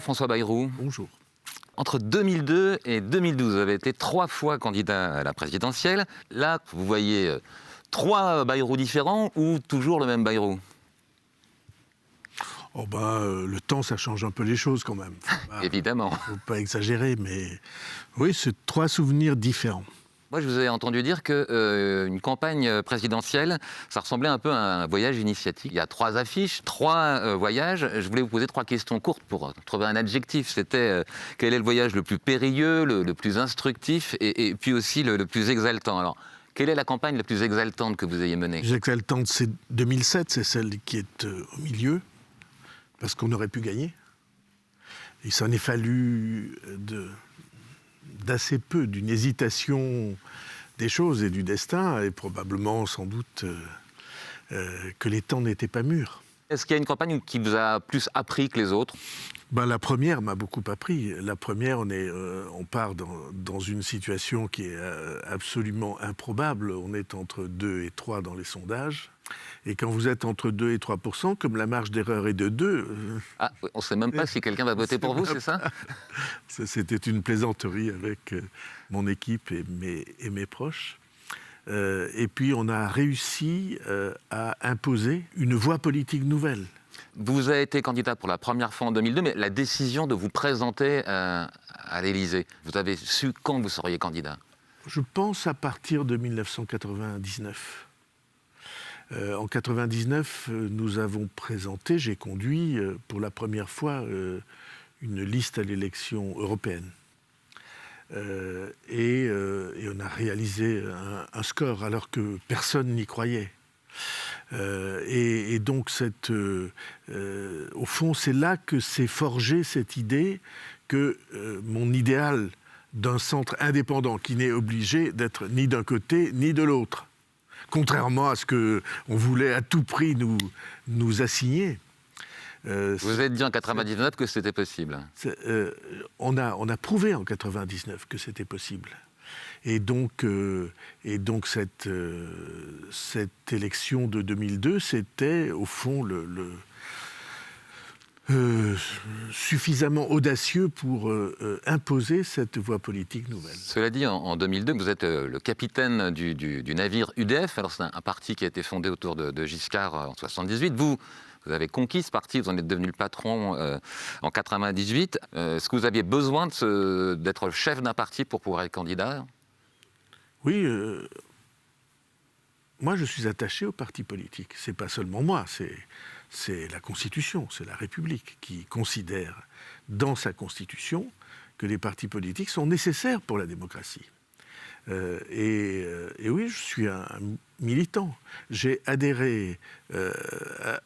Jean-François Bayrou. Bonjour. Entre 2002 et 2012, vous avez été 3 fois candidat à la présidentielle. Là, vous voyez 3 Bayrou différents ou toujours le même Bayrou? Le temps, ça change un peu les choses quand même. Évidemment. Faut pas exagérer, mais oui, c'est 3 souvenirs différents. Moi, je vous ai entendu dire qu'une campagne présidentielle, ça ressemblait un peu à un voyage initiatique. Il y a 3 affiches, 3 voyages. Je voulais vous poser 3 questions courtes pour trouver un adjectif. C'était quel est le voyage le plus périlleux, le plus instructif et puis aussi le plus exaltant. Alors, quelle est la campagne la plus exaltante que vous ayez menée? La plus exaltante, c'est 2007, c'est celle qui est au milieu, parce qu'on aurait pu gagner. Il s'en est fallu d'assez peu, d'une hésitation des choses et du destin, et probablement, sans doute, que les temps n'étaient pas mûrs. Est-ce qu'il y a une campagne qui vous a plus appris que les autres? La première m'a beaucoup appris. La première, on part dans une situation qui est absolument improbable. On est entre 2 et 3 dans les sondages. Et quand vous êtes entre 2 et 3%, comme la marge d'erreur est de 2... On ne sait même pas si quelqu'un va voter pour vous, c'est ça? C'était une plaisanterie avec mon équipe et mes proches. Et puis on a réussi à imposer une voie politique nouvelle. Vous avez été candidat pour la première fois en 2002, mais la décision de vous présenter à l'Élysée, vous avez su quand vous seriez candidat? Je pense à partir de 1999. En 1999, nous avons présenté, j'ai conduit pour la première fois une liste à l'élection européenne. Et on a réalisé un score alors que personne n'y croyait. Et donc, au fond, c'est là que s'est forgée cette idée que mon idéal d'un centre indépendant qui n'est obligé d'être ni d'un côté ni de l'autre, contrairement à ce qu'on voulait à tout prix nous assigner. Vous avez dit en 1999 que c'était possible. On a prouvé en 1999 que c'était possible. Et donc cette élection de 2002, c'était au fond suffisamment audacieux pour imposer cette voie politique nouvelle. Cela dit, en 2002, vous êtes le capitaine du navire UDF. Alors c'est un parti qui a été fondé autour de Giscard en 1978. Vous avez conquis ce parti, vous en êtes devenu le patron en 1998. Est-ce que vous aviez besoin d'être chef d'un parti pour pouvoir être candidat? Oui, moi je suis attaché au parti politique. C'est pas seulement moi, c'est la Constitution, c'est la République qui considère dans sa Constitution que les partis politiques sont nécessaires pour la démocratie. Et oui, je suis un militant. J'ai adhéré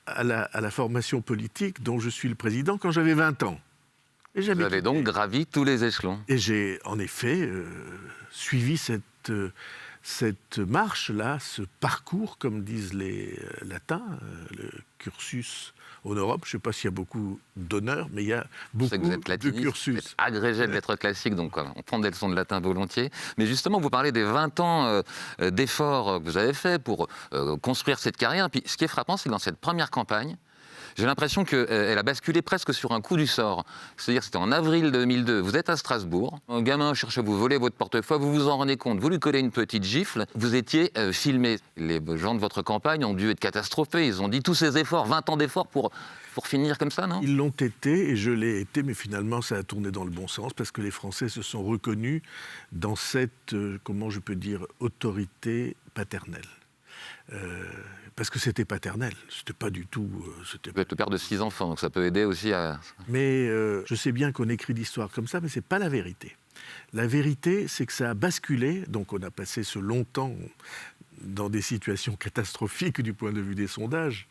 à la formation politique dont je suis le président quand j'avais 20 ans. Et vous avez donc gravi tous les échelons. Et j'ai en effet suivi cette marche-là, ce parcours, comme disent les latins, le cursus honorum. Je ne sais pas s'il y a beaucoup d'honneur, mais il y a beaucoup de cursus. Vous êtes agrégé de lettres classiques, donc on prend des leçons de latin volontiers. Mais justement, vous parlez des 20 ans d'efforts que vous avez faits pour construire cette carrière. Et puis, ce qui est frappant, c'est que dans cette première campagne, j'ai l'impression qu'elle a basculé presque sur un coup du sort. C'est-à-dire que c'était en avril 2002, vous êtes à Strasbourg, un gamin cherche à vous voler votre portefeuille, vous vous en rendez compte, vous lui collez une petite gifle, vous étiez filmé. Les gens de votre campagne ont dû être catastrophés, ils ont dit tous ces efforts, 20 ans d'efforts pour finir comme ça, non? Ils l'ont été et je l'ai été, mais finalement ça a tourné dans le bon sens parce que les Français se sont reconnus dans cette, comment je peux dire, autorité paternelle. Parce que c'était paternel, c'était pas du tout... Vous êtes le père de 6 enfants, donc ça peut aider aussi à... Mais je sais bien qu'on écrit l'histoire comme ça, mais c'est pas la vérité. La vérité, c'est que ça a basculé, donc on a passé ce long temps dans des situations catastrophiques du point de vue des sondages,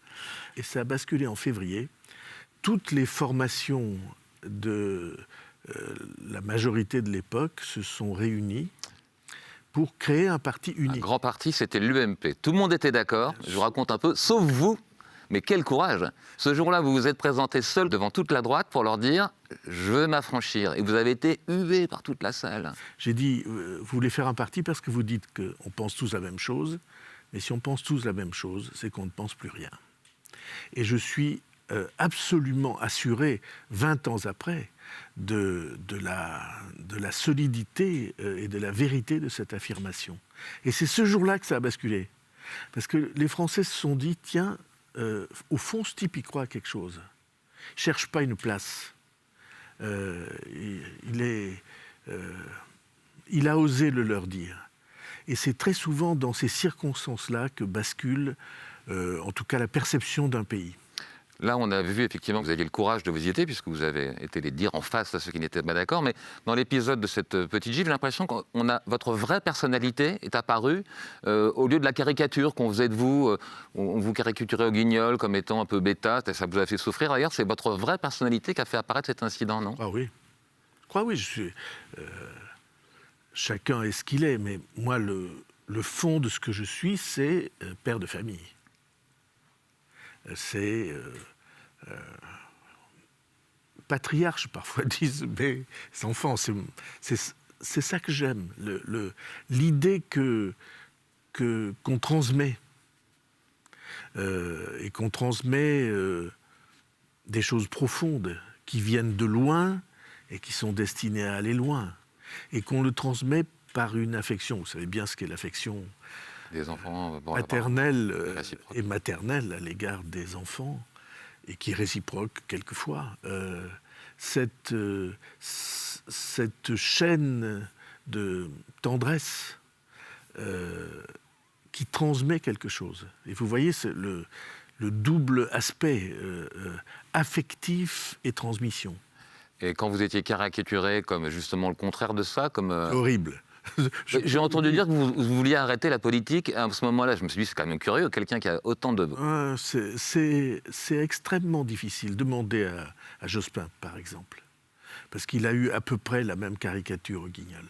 et ça a basculé en février. Toutes les formations de la majorité de l'époque se sont réunies pour créer un parti unique. Un grand parti, c'était l'UMP. Tout le monde était d'accord, je vous raconte un peu, sauf vous. Mais quel courage! Ce jour-là, vous vous êtes présenté seul devant toute la droite pour leur dire « je veux m'affranchir ». Et vous avez été hué par toute la salle. J'ai dit « vous voulez faire un parti parce que vous dites qu'on pense tous la même chose, mais si on pense tous la même chose, c'est qu'on ne pense plus rien ». Et je suis absolument assuré, 20 ans après, de la solidité et de la vérité de cette affirmation. Et c'est ce jour-là que ça a basculé. Parce que les Français se sont dit, tiens, au fond, ce type y croit à quelque chose. Il ne cherche pas une place. Il a osé le leur dire. Et c'est très souvent dans ces circonstances-là que bascule, en tout cas, la perception d'un pays. Là, on a vu effectivement que vous aviez le courage de vous y être, puisque vous avez été les dire en face à ceux qui n'étaient pas d'accord. Mais dans l'épisode de cette petite gifle, j'ai l'impression que votre vraie personnalité est apparue au lieu de la caricature qu'on faisait de vous. On vous caricaturait au Guignol comme étant un peu bêta, ça vous a fait souffrir. D'ailleurs, c'est votre vraie personnalité qui a fait apparaître cet incident, non? Ah oui. Je crois, oui. Chacun est ce qu'il est, mais moi, le fond de ce que je suis, c'est père de famille. C'est patriarche, parfois disent mes enfants. C'est ça que j'aime, l'idée qu'on transmet. Et qu'on transmet des choses profondes qui viennent de loin et qui sont destinées à aller loin. Et qu'on le transmet par une affection. Vous savez bien ce qu'est l'affection des enfants, paternelle et maternelle à l'égard des enfants, et qui est réciproque quelquefois. Cette chaîne de tendresse qui transmet quelque chose. Et vous voyez le double aspect affectif et transmission. Et quand vous étiez caricaturé comme justement le contraire de ça, comme... Horrible. J'ai entendu dire que vous vouliez arrêter la politique. À ce moment-là, je me suis dit, c'est quand même curieux, quelqu'un qui a autant de... C'est extrêmement difficile. Demandez à Jospin, par exemple. Parce qu'il a eu à peu près la même caricature au Guignol.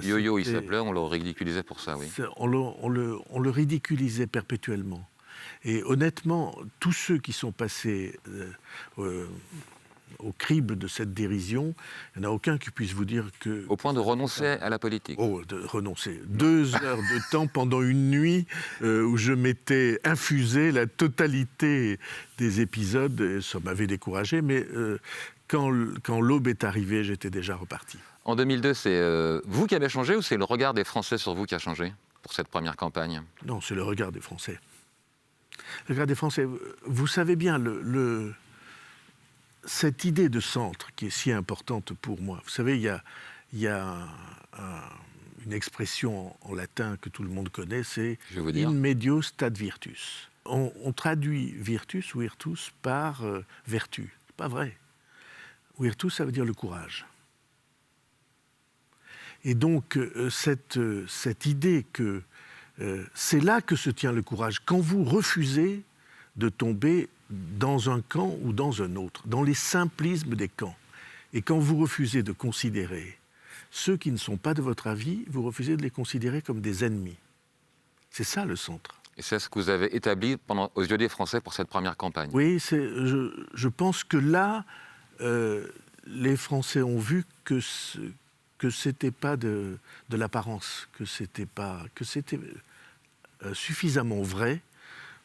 Yo-Yo, il s'appelait, on le ridiculisait pour ça, oui. On le ridiculisait perpétuellement. Et honnêtement, tous ceux qui sont passés au crible de cette dérision, il n'y en a aucun qui puisse vous dire que... Au point de renoncer à la politique. Oh, de renoncer. 2 heures de temps pendant une nuit où je m'étais infusé la totalité des épisodes, et ça m'avait découragé, mais quand l'aube est arrivée, j'étais déjà reparti. En 2002, c'est vous qui avez changé ou c'est le regard des Français sur vous qui a changé pour cette première campagne? Non, c'est le regard des Français. Le regard des Français. Vous savez bien, cette idée de centre qui est si importante pour moi. Vous savez, il y a une expression en latin que tout le monde connaît, c'est « in medio stat virtus ». On traduit virtus ou virtus par vertu. C'est pas vrai. Virtus, ça veut dire le courage. Et donc, cette idée que c'est là que se tient le courage. Quand vous refusez de tomber dans un camp ou dans un autre, dans les simplismes des camps, et quand vous refusez de considérer ceux qui ne sont pas de votre avis, vous refusez de les considérer comme des ennemis. C'est ça le centre. Et c'est ce que vous avez établi aux yeux des Français pour cette première campagne. Oui, je pense que là, les Français ont vu que c'était pas de l'apparence, que c'était suffisamment vrai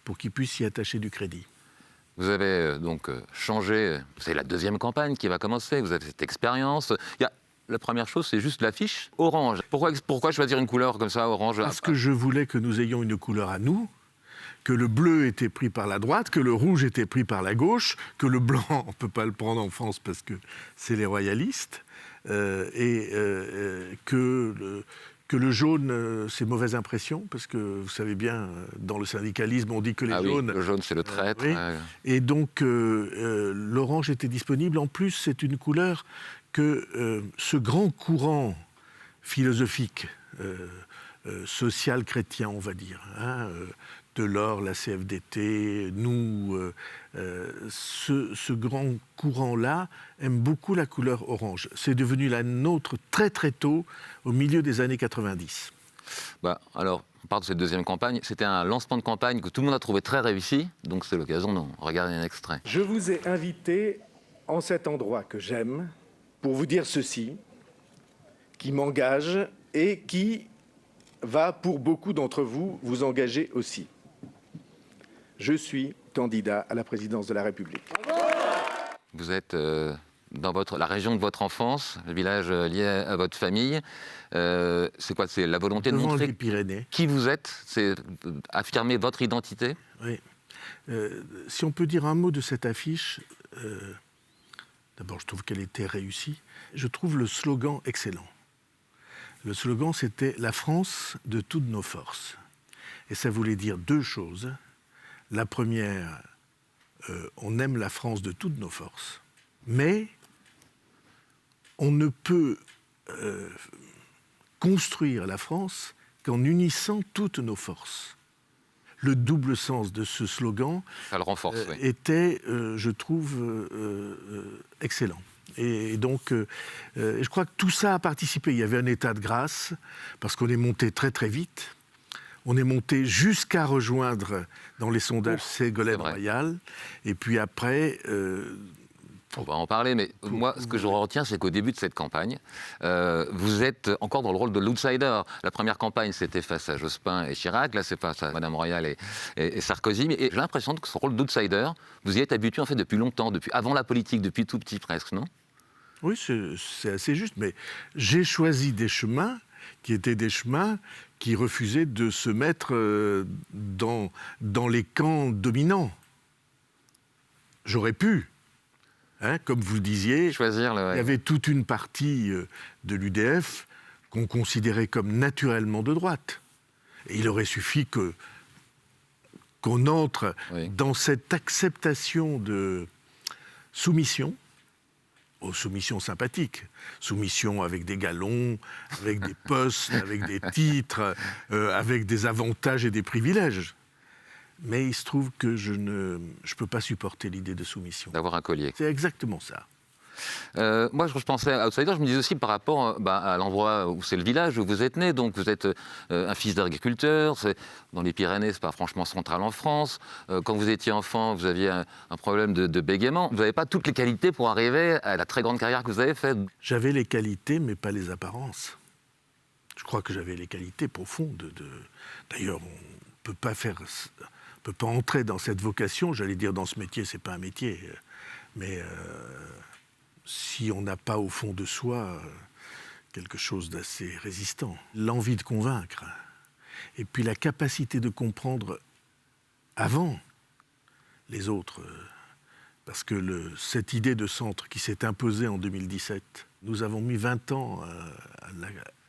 pour qu'ils puissent y attacher du crédit. Vous avez donc changé, c'est la deuxième campagne qui va commencer, vous avez cette expérience. La première chose, c'est juste l'affiche orange. Pourquoi choisir une couleur comme ça, orange? Parce que je voulais que nous ayons une couleur à nous, que le bleu était pris par la droite, que le rouge était pris par la gauche, que le blanc, on ne peut pas le prendre en France parce que c'est les royalistes, que le jaune, c'est mauvaise impression, parce que vous savez bien, dans le syndicalisme, on dit que les jaunes... Oui, le jaune, c'est le traître. Oui. Et donc, l'orange était disponible. En plus, c'est une couleur que ce grand courant philosophique, social chrétien, on va dire, Delors, la CFDT, nous, ce grand courant-là aime beaucoup la couleur orange. C'est devenu la nôtre très très tôt, au milieu des années 90. Alors, on parle de cette deuxième campagne. C'était un lancement de campagne que tout le monde a trouvé très réussi, donc c'est l'occasion de regarder un extrait. Je vous ai invité en cet endroit que j'aime pour vous dire ceci, qui m'engage et qui va, pour beaucoup d'entre vous, vous engager aussi. Je suis candidat à la présidence de la République. Vous êtes dans la région de votre enfance, le village lié à votre famille. C'est quoi? C'est la volonté de Devant montrer les Pyrénées. qui vous êtes? C'est affirmer votre identité? Oui. Si on peut dire un mot de cette affiche, d'abord je trouve qu'elle était réussie. Je trouve le slogan excellent. Le slogan, c'était « La France de toutes nos forces ». Et ça voulait dire deux choses. La première, on aime la France de toutes nos forces, mais on ne peut construire la France qu'en unissant toutes nos forces. Le double sens de ce slogan Ça le renforce, oui. était, je trouve, excellent. Et donc, je crois que tout ça a participé. Il y avait un état de grâce, parce qu'on est monté très très vite. On est monté jusqu'à rejoindre, dans les sondages, Ségolène Royal. Et puis après... On va en parler, mais moi, ce que je retiens, c'est qu'au début de cette campagne, vous êtes encore dans le rôle de l'outsider. La première campagne, c'était face à Jospin et Chirac. Là, c'est face à Madame Royal et Sarkozy. Et j'ai l'impression que ce rôle d'outsider, vous y êtes habitué en fait depuis longtemps, depuis avant la politique, depuis tout petit presque, non? Oui, c'est assez juste. Mais j'ai choisi des chemins qui étaient des chemins qui refusaient de se mettre dans les camps dominants. J'aurais pu, hein, comme vous le disiez, choisir il y avait toute une partie de l'UDF qu'on considérait comme naturellement de droite. Et il aurait suffi qu'on entre dans cette acceptation de soumission, aux soumissions sympathiques, soumission avec des galons, avec des postes, avec des titres, avec des avantages et des privilèges. Mais il se trouve que je ne peux pas supporter l'idée de soumission. D'avoir un collier. C'est exactement ça. Moi, je pensais à outsider, je me disais aussi par rapport à l'endroit où c'est le village où vous êtes né. Donc, vous êtes un fils d'agriculteur. Dans les Pyrénées, c'est pas franchement central en France. Quand vous étiez enfant, vous aviez un problème de bégaiement. Vous n'avez pas toutes les qualités pour arriver à la très grande carrière que vous avez faite. J'avais les qualités, mais pas les apparences. Je crois que j'avais les qualités profondes. D'ailleurs, on peut pas entrer dans cette vocation. J'allais dire dans ce métier, c'est pas un métier, mais si on n'a pas au fond de soi quelque chose d'assez résistant. L'envie de convaincre, et puis la capacité de comprendre avant les autres. Parce que cette idée de centre qui s'est imposée en 2017, nous avons mis 20 ans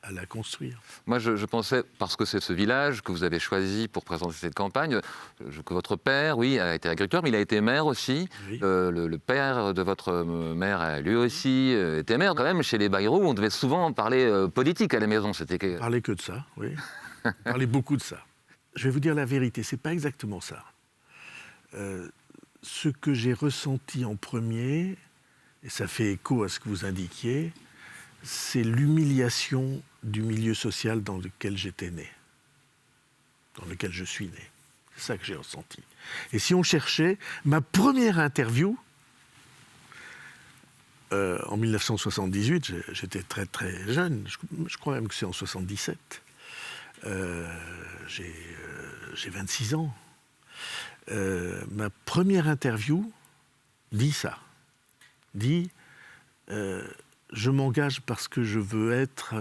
à la construire. Moi, je pensais, parce que c'est ce village que vous avez choisi pour présenter cette campagne, que votre père, oui, a été agriculteur, mais il a été maire aussi. Oui. Le père de votre mère, lui aussi, était maire. Quand même, chez les Bayrou, on devait souvent parler politique à la maison. On parlait que de ça, oui. On parlait beaucoup de ça. Je vais vous dire la vérité, c'est pas exactement ça. Ce que j'ai ressenti en premier, et ça fait écho à ce que vous indiquiez, c'est l'humiliation du milieu social dans lequel j'étais né, dans lequel je suis né. C'est ça que j'ai ressenti. Et si on cherchait, ma première interview, en 1978, j'étais très très jeune, je crois même que c'est en 77, j'ai 26 ans. Ma première interview dit ça, je m'engage parce que je veux être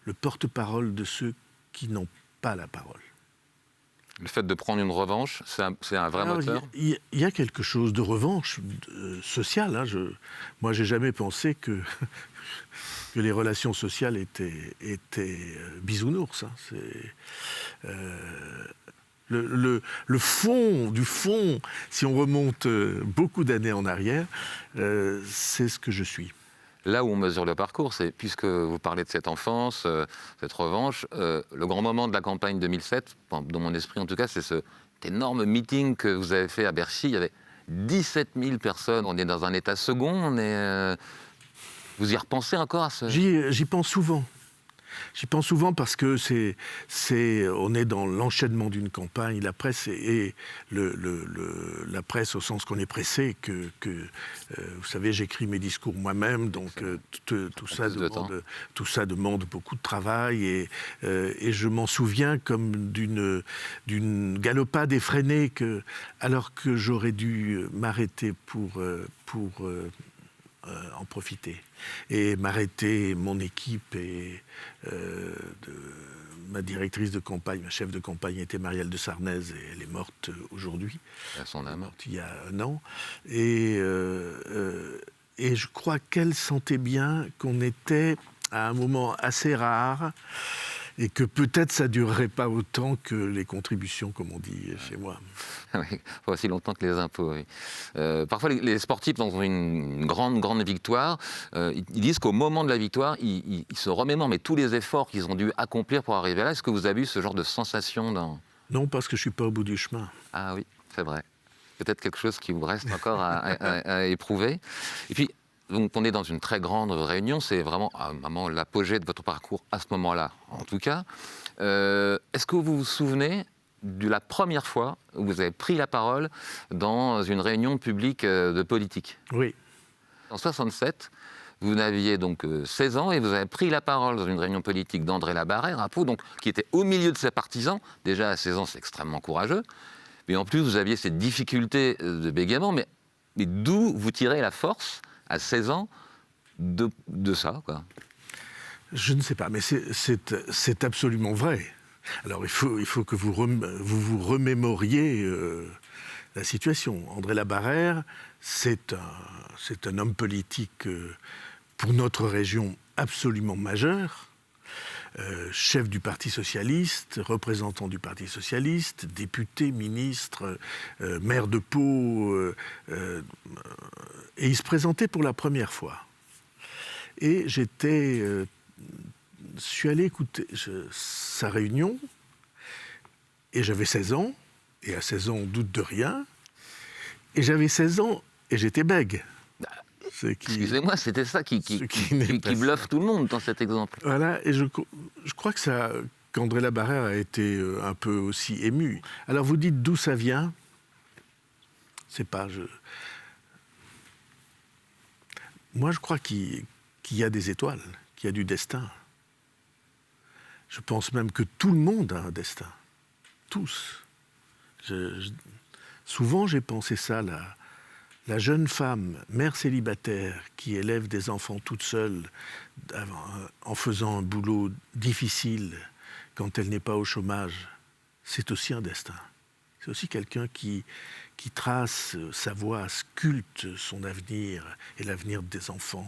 le porte-parole de ceux qui n'ont pas la parole. Le fait de prendre une revanche, c'est un vrai moteur? Il y a quelque chose de revanche sociale. Hein. Moi, j'ai jamais pensé que les relations sociales étaient bisounours. Hein. Le fond du fond, si on remonte beaucoup d'années en arrière, c'est ce que je suis. Là où on mesure le parcours, c'est, puisque vous parlez de cette enfance, cette revanche, le grand moment de la campagne 2007, dans mon esprit en tout cas, c'est cet énorme meeting que vous avez fait à Bercy. Il y avait 17 000 personnes. On est dans un état second. Vous y repensez encore à ce... J'y pense souvent. J'y pense souvent parce que on est dans l'enchaînement d'une campagne. La presse et la presse au sens qu'on est pressé, vous savez, j'écris mes discours moi-même, donc tout ça demande beaucoup de travail et je m'en souviens comme d'une galopade effrénée alors que j'aurais dû m'arrêter pour en profiter. Et m'arrêter, mon équipe et ma directrice de campagne, ma chef de campagne était Marielle de Sarnez et elle est morte aujourd'hui. À son âme. Elle est morte il y a 1 an. Et je crois qu'elle sentait bien qu'on était à un moment assez rare et que peut-être ça ne durerait pas autant que les contributions, comme on dit chez moi. Oui, pas aussi longtemps que les impôts, oui. Parfois, les sportifs, dans une grande victoire, ils disent qu'au moment de la victoire, ils se remémorent mais tous les efforts qu'ils ont dû accomplir pour arriver là. Est-ce que vous avez eu ce genre de sensation dans... Non, parce que je ne suis pas au bout du chemin. Ah oui, c'est vrai. Peut-être quelque chose qui vous reste encore à éprouver. Et puis, donc, on est dans une très grande réunion, c'est vraiment l'apogée de votre parcours à ce moment-là, en tout cas. Est-ce que vous vous souvenez de la première fois où vous avez pris la parole dans une réunion publique de politique? Oui. En 67, vous n'aviez donc 16 ans et vous avez pris la parole dans une réunion politique d'André Labarrère à Pau, donc, qui était au milieu de ses partisans. Déjà, à 16 ans, c'est extrêmement courageux. Mais en plus, vous aviez cette difficulté de bégaiement. Mais d'où vous tirez la force à 16 ans de ça, quoi? Je ne sais pas, mais c'est absolument vrai. Alors il faut que vous remémoriez la situation. André Labarrère, c'est un homme politique pour notre région absolument majeur. Chef du Parti socialiste, représentant du Parti socialiste, député, ministre, maire de Pau, et il se présentait pour la première fois. Et je suis allé écouter sa réunion, et j'avais 16 ans, et à 16 ans on doute de rien, et j'avais 16 ans et j'étais bègue. Excusez-moi, c'était ça qui bluffe tout le monde dans cet exemple. Voilà, et je crois qu'André Labarrère a été un peu aussi ému. Alors vous dites d'où ça vient? C'est pas... Moi je crois qu'il y a des étoiles, qu'il y a du destin. Je pense même que tout le monde a un destin. Tous. Souvent j'ai pensé ça là. La jeune femme, mère célibataire, qui élève des enfants toute seule, en faisant un boulot difficile, quand elle n'est pas au chômage, c'est aussi un destin. C'est aussi quelqu'un qui trace sa voie, sculpte son avenir et l'avenir des enfants.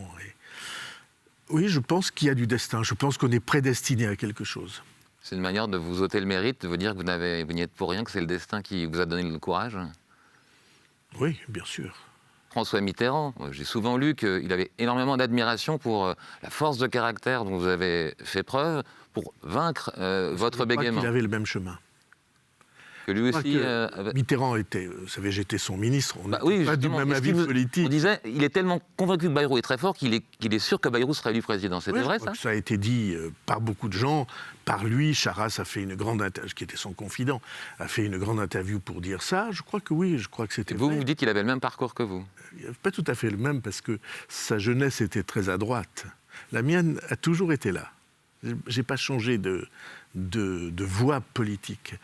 Oui, je pense qu'il y a du destin. Je pense qu'on est prédestiné à quelque chose. C'est une manière de vous ôter le mérite, de vous dire que vous n'y êtes pour rien, que c'est le destin qui vous a donné le courage? Oui, bien sûr. François Mitterrand, j'ai souvent lu qu'il avait énormément d'admiration pour la force de caractère dont vous avez fait preuve pour vaincre votre bégaiement. Il avait le même chemin. Que lui aussi... Mitterrand était... Vous savez, j'étais son ministre, on oui, pas du même avis politique. On disait, il est tellement convaincu que Bayrou est très fort qu'il est sûr que Bayrou sera élu président. C'était vrai, ça? Ça a été dit par beaucoup de gens. Par lui, Charras a fait une grande interview, qui était son confident, a fait une grande interview pour dire ça. Je crois que oui, je crois que c'était vrai. Vous dites qu'il avait le même parcours que vous? Pas tout à fait le même, parce que sa jeunesse était très à droite. La mienne a toujours été là. J'ai pas changé de voie politique.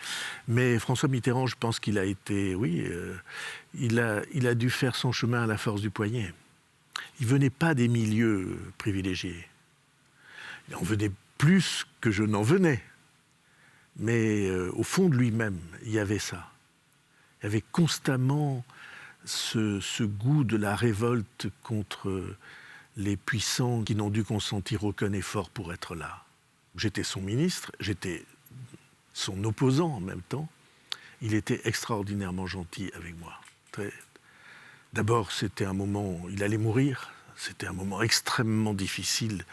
Mais François Mitterrand, je pense qu'il a été... Oui, il a dû faire son chemin à la force du poignet. Il venait pas des milieux privilégiés. Il en venait plus que je n'en venais. Mais au fond de lui-même, il y avait ça. Il y avait constamment ce goût de la révolte contre les puissants qui n'ont dû consentir aucun effort pour être là. J'étais son ministre, j'étais son opposant en même temps. Il était extraordinairement gentil avec moi. D'abord, c'était un moment où il allait mourir. C'était un moment extrêmement difficile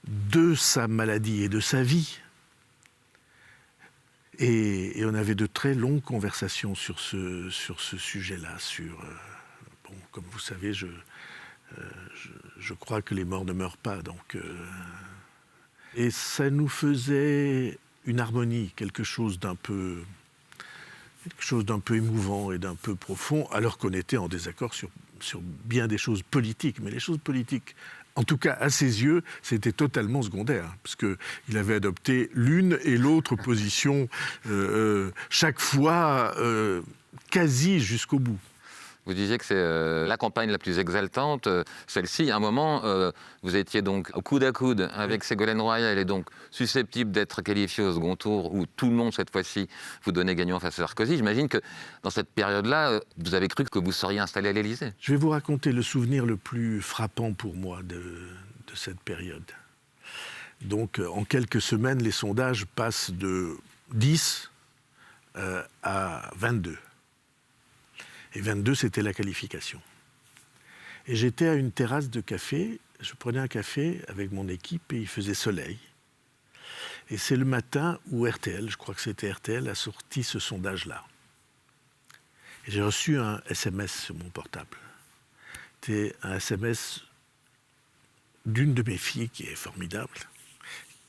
de sa maladie et de sa vie. Et on avait de très longues conversations sur ce sujet-là. Comme vous savez, je crois que les morts ne meurent pas. Donc, Et ça nous faisait une harmonie, quelque chose d'un peu émouvant et d'un peu profond, alors qu'on était en désaccord sur bien des choses politiques. Mais les choses politiques, en tout cas à ses yeux, c'était totalement secondaire, parce qu'il avait adopté l'une et l'autre position chaque fois quasi jusqu'au bout. Vous disiez que c'est la campagne la plus exaltante. Celle-ci, à un moment, vous étiez donc au coude à coude avec Ségolène Royal et donc susceptible d'être qualifié au second tour où tout le monde, cette fois-ci, vous donnait gagnant face à Sarkozy. J'imagine que dans cette période-là, vous avez cru que vous seriez installé à l'Élysée. Je vais vous raconter le souvenir le plus frappant pour moi de cette période. Donc, en quelques semaines, les sondages passent de 10 à 22. Et 22, c'était la qualification. Et j'étais à une terrasse de café, je prenais un café avec mon équipe et il faisait soleil. Et c'est le matin où RTL, je crois que c'était RTL, a sorti ce sondage-là. Et j'ai reçu un SMS sur mon portable. C'était un SMS d'une de mes filles qui est formidable,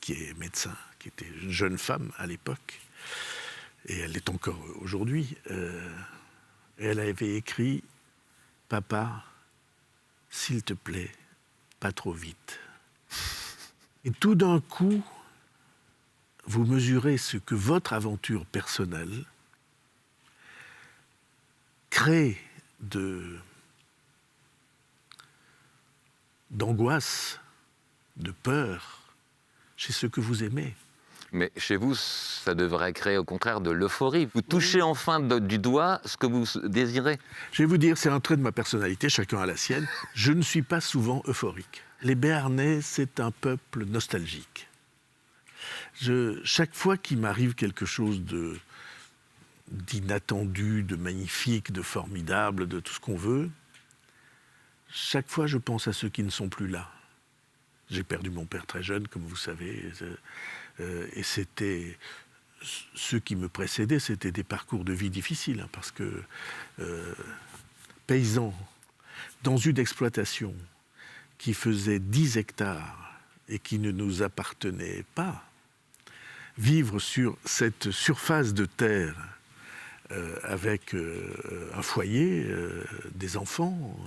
qui est médecin, qui était une jeune femme à l'époque, et elle l'est encore aujourd'hui. Et elle avait écrit « Papa, s'il te plaît, pas trop vite. » Et tout d'un coup, vous mesurez ce que votre aventure personnelle crée d'angoisse, de peur chez ceux que vous aimez. Mais chez vous, ça devrait créer au contraire de l'euphorie. Vous touchez enfin du doigt ce que vous désirez. Je vais vous dire, c'est un trait de ma personnalité, chacun a la sienne. Je ne suis pas souvent euphorique. Les Béarnais, c'est un peuple nostalgique. Chaque fois qu'il m'arrive quelque chose d'inattendu, de magnifique, de formidable, de tout ce qu'on veut, chaque fois je pense à ceux qui ne sont plus là. J'ai perdu mon père très jeune, comme vous savez, et c'était ceux qui me précédaient, c'était des parcours de vie difficiles, hein, parce que paysans dans une exploitation qui faisait 10 hectares et qui ne nous appartenait pas, vivre sur cette surface de terre avec un foyer, des enfants,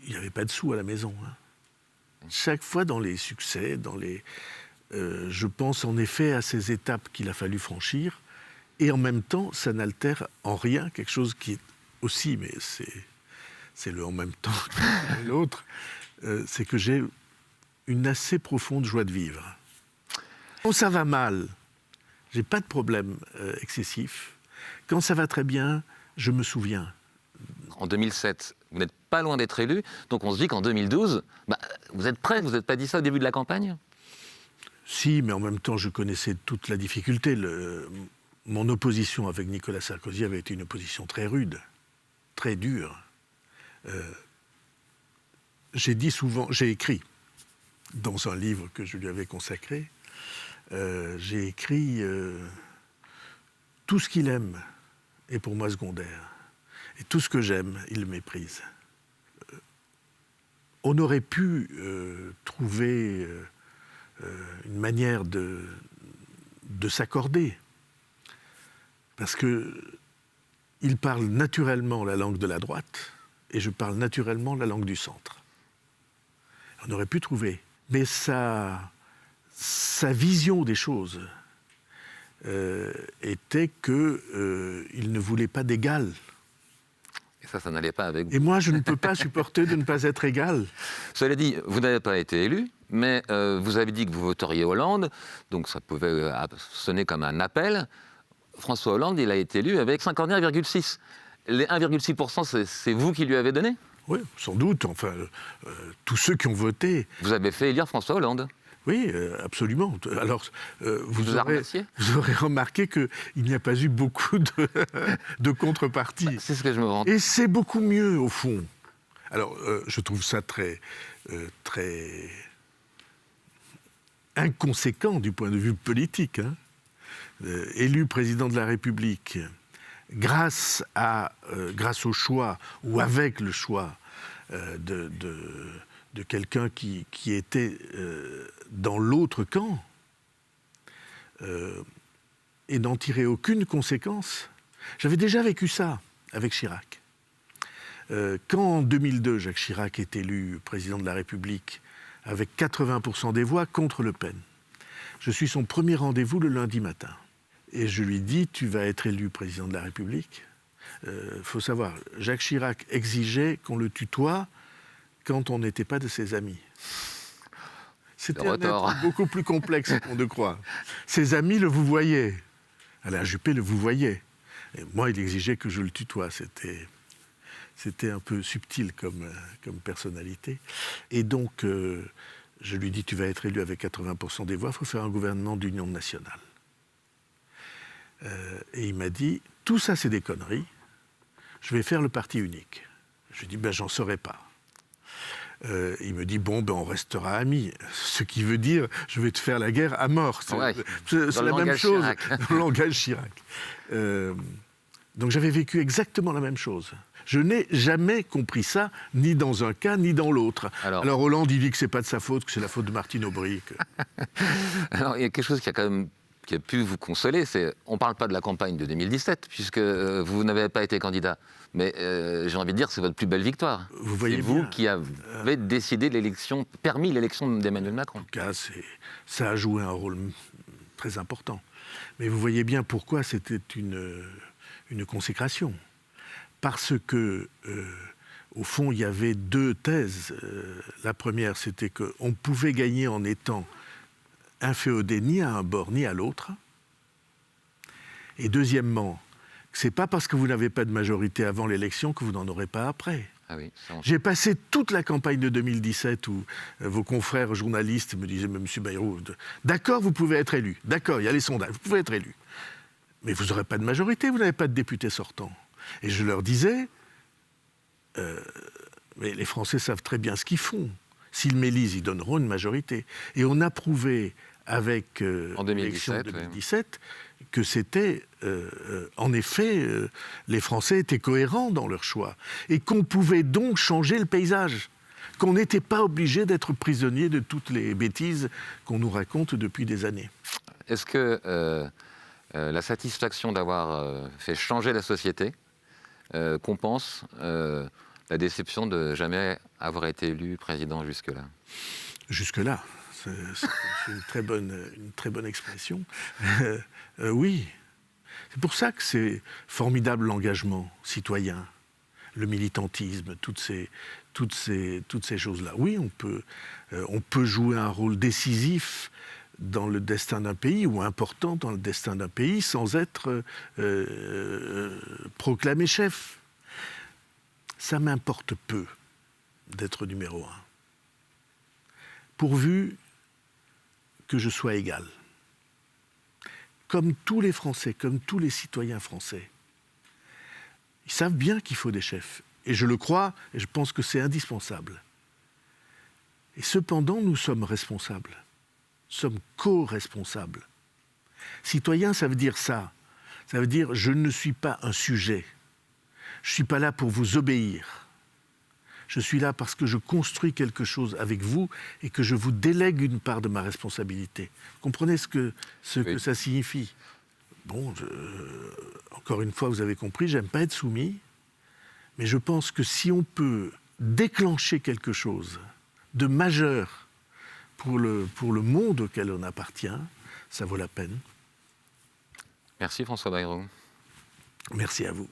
il n'y avait pas de sous à la maison. Hein. Chaque fois dans les succès, je pense en effet à ces étapes qu'il a fallu franchir, et en même temps, ça n'altère en rien quelque chose qui est aussi, mais c'est le en même temps que l'autre, c'est que j'ai une assez profonde joie de vivre. Quand ça va mal, j'ai pas de problème excessif. Quand ça va très bien, je me souviens. En 2007, vous n'êtes pas loin d'être élu, donc on se dit qu'en 2012, vous êtes prêt, vous n'êtes pas dit ça au début de la campagne ? Si, mais en même temps, je connaissais toute la difficulté. Mon opposition avec Nicolas Sarkozy avait été une opposition très rude, très dure. J'ai écrit, dans un livre que je lui avais consacré, j'ai écrit tout ce qu'il aime est pour moi secondaire. Et tout ce que j'aime, il le méprise. On aurait pu trouver une manière de s'accorder. Parce qu'il parle naturellement la langue de la droite et je parle naturellement la langue du centre. On aurait pu trouver. Mais sa vision des choses était qu'il ne voulait pas d'égal. Et ça n'allait pas avec vous. Et moi, je ne peux pas supporter de ne pas être égal. Cela dit, vous n'avez pas été élu, mais vous avez dit que vous voteriez Hollande, donc ça pouvait sonner comme un appel. François Hollande, il a été élu avec 51,6. Les 1,6%, c'est vous qui lui avez donné ? Oui, sans doute. Enfin, tous ceux qui ont voté. Vous avez fait élire François Hollande ? Oui, absolument. Alors, vous aurez remarqué qu'il n'y a pas eu beaucoup de contreparties. C'est ce que je me rends. Et c'est beaucoup mieux, au fond. Alors, je trouve ça très inconséquent du point de vue politique. Hein. Élu président de la République, grâce au choix, ou avec le choix de quelqu'un qui était dans l'autre camp et n'en tirer aucune conséquence. J'avais déjà vécu ça avec Chirac. Quand en 2002, Jacques Chirac est élu président de la République avec 80% des voix contre Le Pen, je suis son premier rendez-vous le lundi matin. Et je lui dis, tu vas être élu président de la République. Faut savoir, Jacques Chirac exigeait qu'on le tutoie quand on n'était pas de ses amis. C'était un être beaucoup plus complexe qu'on ne croit. Ses amis le vous voyaient. Alain Juppé le vous voyait. Et moi, il exigeait que je le tutoie. C'était un peu subtil comme personnalité. Et donc, je lui dis, tu vas être élu avec 80% des voix, il faut faire un gouvernement d'union nationale. Et il m'a dit, tout ça, c'est des conneries. Je vais faire le parti unique. Je lui dis, j'en saurais pas. Il me dit, on restera amis. Ce qui veut dire, je vais te faire la guerre à mort. C'est la même chose dans le langage Chirac. Donc j'avais vécu exactement la même chose. Je n'ai jamais compris ça, ni dans un cas, ni dans l'autre. Alors Hollande, il dit que c'est pas de sa faute, que c'est la faute de Martine Aubry. Alors il y a quelque chose qui a pu vous consoler, on ne parle pas de la campagne de 2017, puisque vous n'avez pas été candidat. Mais j'ai envie de dire que c'est votre plus belle victoire. C'est vous qui avez décidé l'élection, permis l'élection d'Emmanuel Macron. En tout cas, ça a joué un rôle très important. Mais vous voyez bien pourquoi c'était une consécration. Parce que, au fond, il y avait deux thèses. La première, c'était qu'on pouvait gagner en étant inféodé ni à un bord ni à l'autre. Et deuxièmement, c'est pas parce que vous n'avez pas de majorité avant l'élection que vous n'en aurez pas après. Ah oui, j'ai passé toute la campagne de 2017 où vos confrères journalistes me disaient, mais M. Bayrou, d'accord, vous pouvez être élu. D'accord, il y a les sondages, vous pouvez être élu. Mais vous n'aurez pas de majorité, vous n'avez pas de député sortant. Et je leur disais, mais les Français savent très bien ce qu'ils font. S'ils m'élisent, ils donneront une majorité. Et on a prouvé avec l'élection de 2017 que c'était, en effet, les Français étaient cohérents dans leur choix. Et qu'on pouvait donc changer le paysage. Qu'on n'était pas obligé d'être prisonnier de toutes les bêtises qu'on nous raconte depuis des années. Est-ce que la satisfaction d'avoir fait changer la société compense la déception de jamais avoir été élu président jusque-là? Jusque-là, c'est une très bonne expression. Oui, c'est pour ça que c'est formidable l'engagement citoyen, le militantisme, toutes ces choses-là. Oui, on peut jouer un rôle décisif dans le destin d'un pays, ou important dans le destin d'un pays, sans être proclamé chef. Ça m'importe peu d'être numéro 1. Pourvu que je sois égal. Comme tous les Français, comme tous les citoyens français, ils savent bien qu'il faut des chefs. Et je le crois, et je pense que c'est indispensable. Et cependant, nous sommes responsables. Nous sommes co-responsables. Citoyen, ça veut dire ça. Ça veut dire, je ne suis pas un sujet. Je ne suis pas là pour vous obéir. Je suis là parce que je construis quelque chose avec vous et que je vous délègue une part de ma responsabilité. Vous comprenez ce que ça signifie? Bon, encore une fois, vous avez compris, j'aime pas être soumis, mais je pense que si on peut déclencher quelque chose de majeur pour le monde auquel on appartient, ça vaut la peine. Merci François Bayrou. Merci à vous.